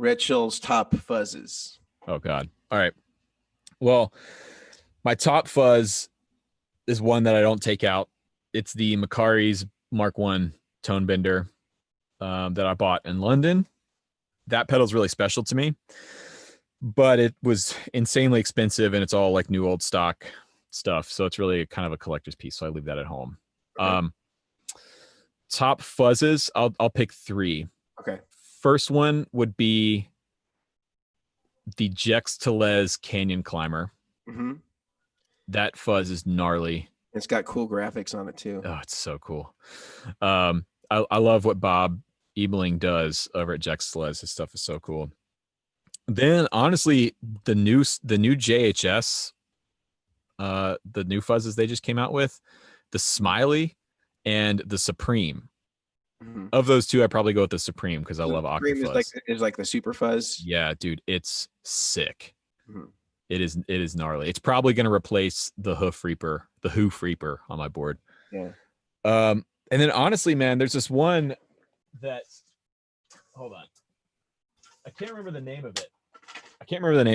Rhett Shull's top fuzzes. Oh God. All right. Well, my top fuzz is one that I don't take out. It's the Macari's Mark One tone bender that I bought in London. That pedal's really special to me, but it was insanely expensive and it's all like new old stock stuff. So it's really kind of a collector's piece. So I leave that at home. Okay. Top fuzzes, I'll pick three. Okay. First one would be the Jex Telez Canyon Climber. Mm-hmm. That fuzz is gnarly. It's got cool graphics on it too. Oh, it's so cool. I love what Bob Ebling does over at Jex Telez. His stuff is so cool. Then honestly, the new JHS, the new fuzzes they just came out with, the Smiley and the Supreme. Mm-hmm. Of those two, I probably go with the Supreme because I love Octafuzz. Is like the Super Fuzz. Yeah, dude, it's sick. Mm-hmm. It is gnarly. It's probably going to replace the Hoof Reaper on my board. Yeah. And then honestly, man, there's this one that, hold on, I can't remember the name of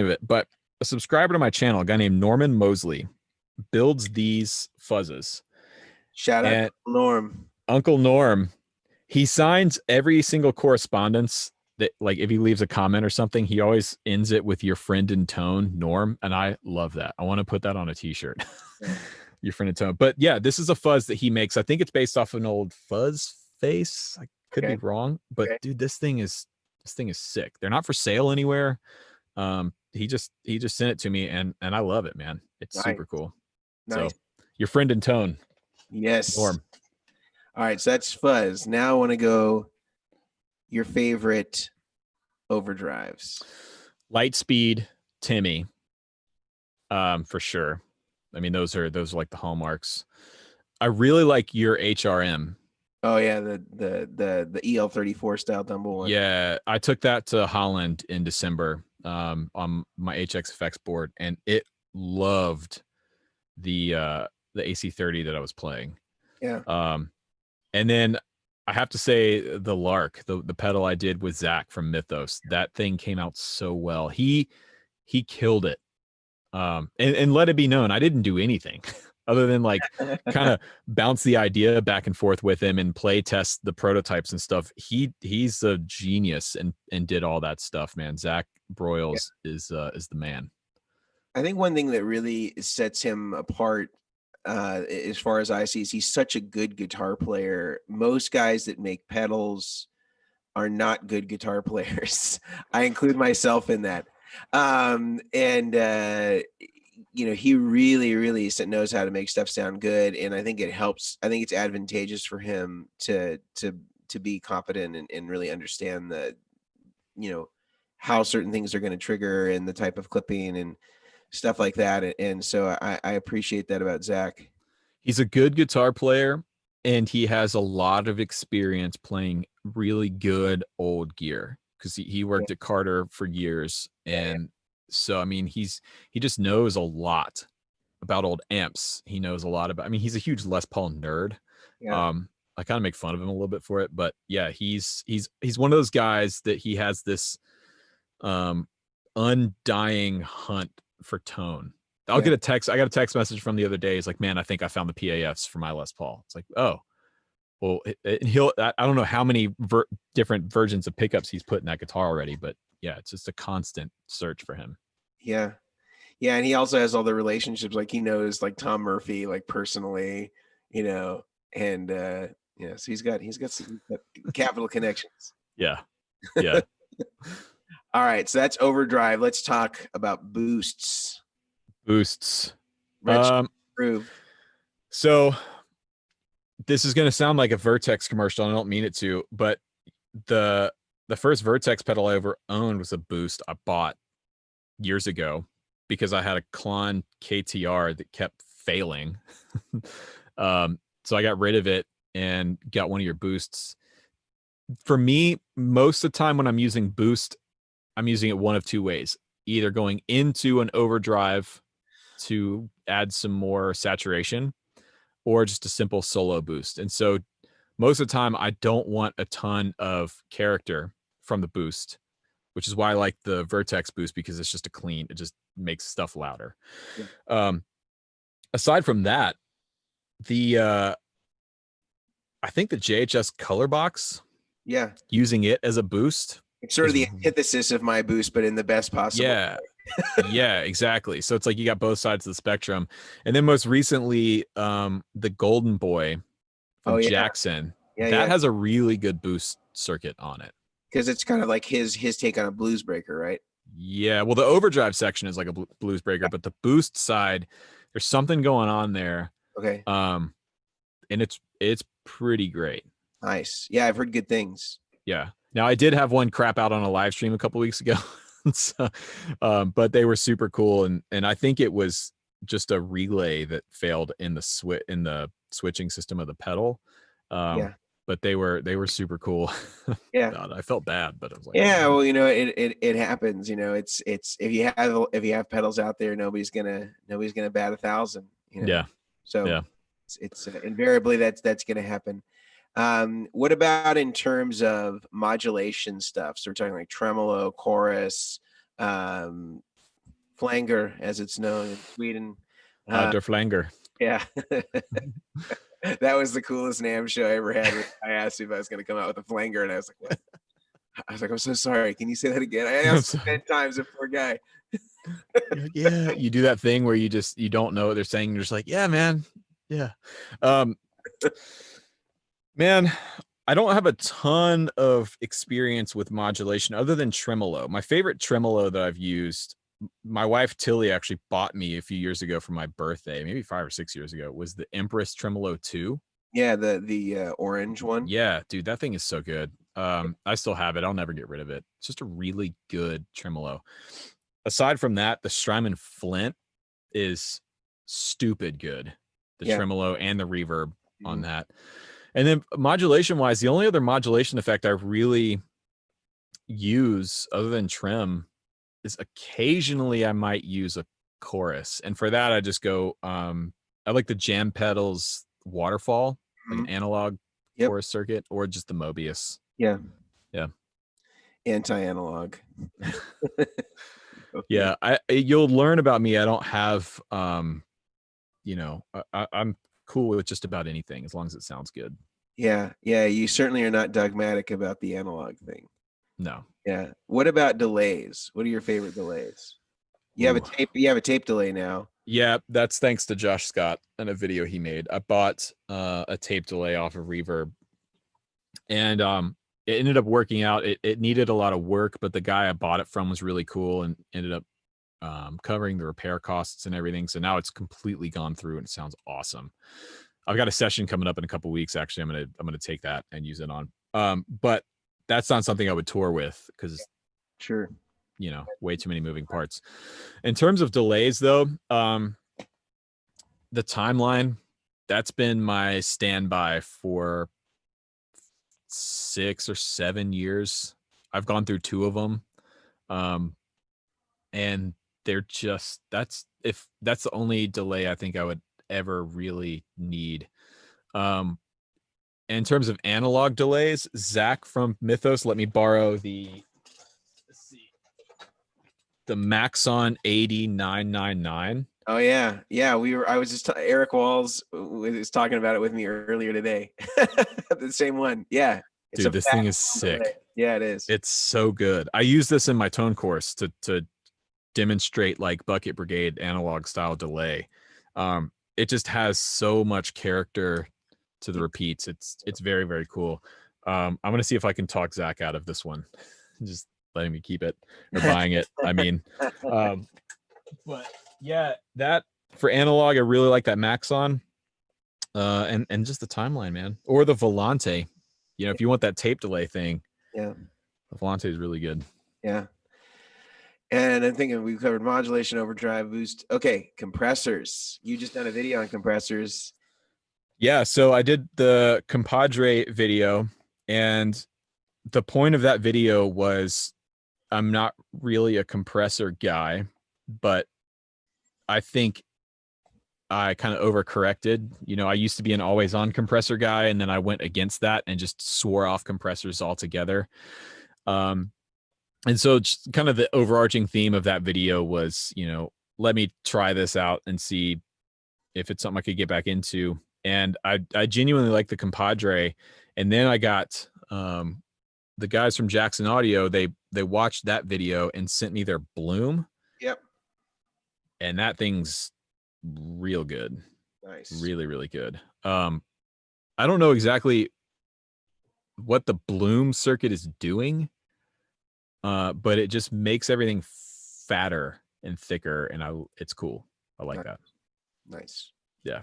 it. But a subscriber to my channel, a guy named Norman Mosley, builds these fuzzes. Shout out to Norm. Uncle Norm. He signs every single correspondence that, like, if he leaves a comment or something, he always ends it with "your friend in tone, Norm." And I love that. I want to put that on a t-shirt. Your friend in tone. But yeah, this is a fuzz that he makes. I think it's based off an old Fuzz face. I could be wrong, but dude, this thing is sick. They're not for sale anywhere. He just sent it to me and I love it, man. It's super cool. Nice. So your friend in tone. Yes. Norm. All right, so that's fuzz. Now I want to go your favorite overdrives. Lightspeed Timmy. For sure. I mean, those are like the hallmarks. I really like your HRM. Oh yeah, the EL34 style Dumble one. Yeah, I took that to Holland in December on my HXFX board, and it loved the AC30 that I was playing. Yeah. And then I have to say the Lark, the pedal I did with Zach from Mythos, that thing came out so well. He killed it. And let it be known, I didn't do anything other than like kind of bounce the idea back and forth with him and play test the prototypes and stuff. He's a genius and did all that stuff, man. Zach Broyles is the man. I think one thing that really sets him apart, as far as I see, is he's such a good guitar player. Most guys that make pedals are not good guitar players. I include myself in that. He really knows how to make stuff sound good, and I think it helps. I think it's advantageous for him to be competent and really understand how certain things are going to trigger and the type of clipping and stuff like that. And so I appreciate that about Zach. He's a good guitar player, and he has a lot of experience playing really good old gear because he worked at Carter for years. And so, I mean, he just knows a lot about old amps. He knows a lot about, I mean, he's a huge Les Paul nerd. Yeah. I kind of make fun of him a little bit for it, but yeah, he's one of those guys that he has this undying hunt for tone. I got a text message from the other day. He's like, man, I think I found the PAFs for my Les Paul. It's like, oh, well, I don't know how many different versions of pickups he's put in that guitar already, but yeah, it's just a constant search for him. Yeah. Yeah. And he also has all the relationships. Like he knows like Tom Murphy, like personally, and so he's got some capital connections. Yeah. Yeah. All right. So that's Overdrive. Let's talk about boosts. So this is going to sound like a Vertex commercial. I don't mean it to, but the first Vertex pedal I ever owned was a boost I bought years ago because I had a Klon KTR that kept failing. So I got rid of it and got one of your boosts. For me, most of the time when I'm using boost, I'm using it one of two ways, either going into an overdrive to add some more saturation or just a simple solo boost. And so most of the time I don't want a ton of character from the boost. which is why I like the Vertex boost, because it's just it just makes stuff louder. Yeah. Aside from that, I think the JHS color box, Yeah. using it as a boost, It's sort of the antithesis of my boost, but in the best possible yeah way. yeah, exactly. So it's like you got both sides of the spectrum. And then most recently, the Golden Boy from Oh yeah. Jackson, Yeah, that yeah. has a really good boost circuit on it. Because it's kind of like his take on a blues breaker, right? Yeah, well, the overdrive section is like a blues breaker, but the boost side, there's something going on there. Okay. And it's pretty great. Nice. Yeah, I've heard good things. Yeah. Now I did have one crap out on a live stream a couple weeks ago. So, but they were super cool, and I think it was just a relay that failed in the switching system of the pedal. Yeah. But they were super cool. Yeah. God, I felt bad, but I was like, Yeah, well, it happens. It's if you have pedals out there, nobody's gonna bat 1,000. Yeah. So Yeah. it's invariably that's gonna happen. What about in terms of modulation stuff? So we're talking like tremolo, chorus, flanger, as it's known in Sweden. Der Flanger. Yeah. That was the coolest NAMM show I ever had. I asked if I was going to come out with a flanger, and I was like, "What?" I was like, "I'm so sorry. Can you say that again?" I asked 10 times, the poor guy. Yeah, you do that thing where you don't know what they're saying. You're just like, yeah, man. Yeah. Man, I don't have a ton of experience with modulation other than tremolo. My favorite tremolo that I've used, my wife Tilly actually bought me a few years ago for my birthday, maybe 5 or 6 years ago, was the Empress Tremolo 2. Yeah, the orange one. Yeah, dude, that thing is so good. I still have it. I'll never get rid of it. It's just a really good tremolo. Aside from that, the Strymon Flint is stupid good. The tremolo and the reverb on that. And then modulation wise, the only other modulation effect I really use other than trem is occasionally I might use a chorus. And for that, I just go, I like the Jam Pedals Waterfall, like an analog chorus circuit, or just the Mobius. Yeah. Yeah. Anti-analog. Yeah. You'll learn about me. I don't have, I'm cool with just about anything as long as it sounds good. Yeah. Yeah. You certainly are not dogmatic about the analog thing. No. Yeah. What about delays? What are your favorite delays? You have a tape delay now. Yeah, that's thanks to Josh Scott and a video he made. I bought a tape delay off of Reverb, and it ended up working out. It needed a lot of work, but the guy I bought it from was really cool and ended up covering the repair costs and everything. So now it's completely gone through and it sounds awesome. I've got a session coming up in a couple weeks. Actually, I'm gonna take that and use it on. But that's not something I would tour with because sure, way too many moving parts. In terms of delays, though, the Timeline, that's been my standby for 6 or 7 years. I've gone through 2 of them, and they're just that's the only delay I think I would ever really need. In terms of analog delays, Zach from Mythos let me borrow the Maxon 8999. Oh yeah. I was just Eric Walls was talking about it with me earlier today. The same one. Yeah. Dude, this thing is sick. Delay. Yeah, it is. It's so good. I use this in my tone course to demonstrate like Bucket Brigade analog style delay. It just has so much character to the repeats. It's very, very cool. I'm gonna see if I can talk Zach out of this one. Just letting me keep it or buying it. I mean, but yeah, that for analog, I really like that Maxon, and just the Timeline, man, or the Volante. If you want that tape delay thing, yeah, the Volante is really good. Yeah. And I'm thinking we've covered modulation, overdrive, boost. Okay, compressors. You just done a video on compressors. Yeah, so I did the Compadre video, and the point of that video was I'm not really a compressor guy, but I think I kind of overcorrected. I used to be an always on compressor guy, and then I went against that and just swore off compressors altogether. And so just kind of the overarching theme of that video was, let me try this out and see if it's something I could get back into. And I genuinely like the compadre. And then I got the guys from Jackson Audio, they watched that video and sent me their Bloom. Yep. And that thing's real good. Nice. Really, really good. I don't know exactly what the Bloom circuit is doing, but it just makes everything fatter and thicker, and it's cool. I like that. Nice. Yeah.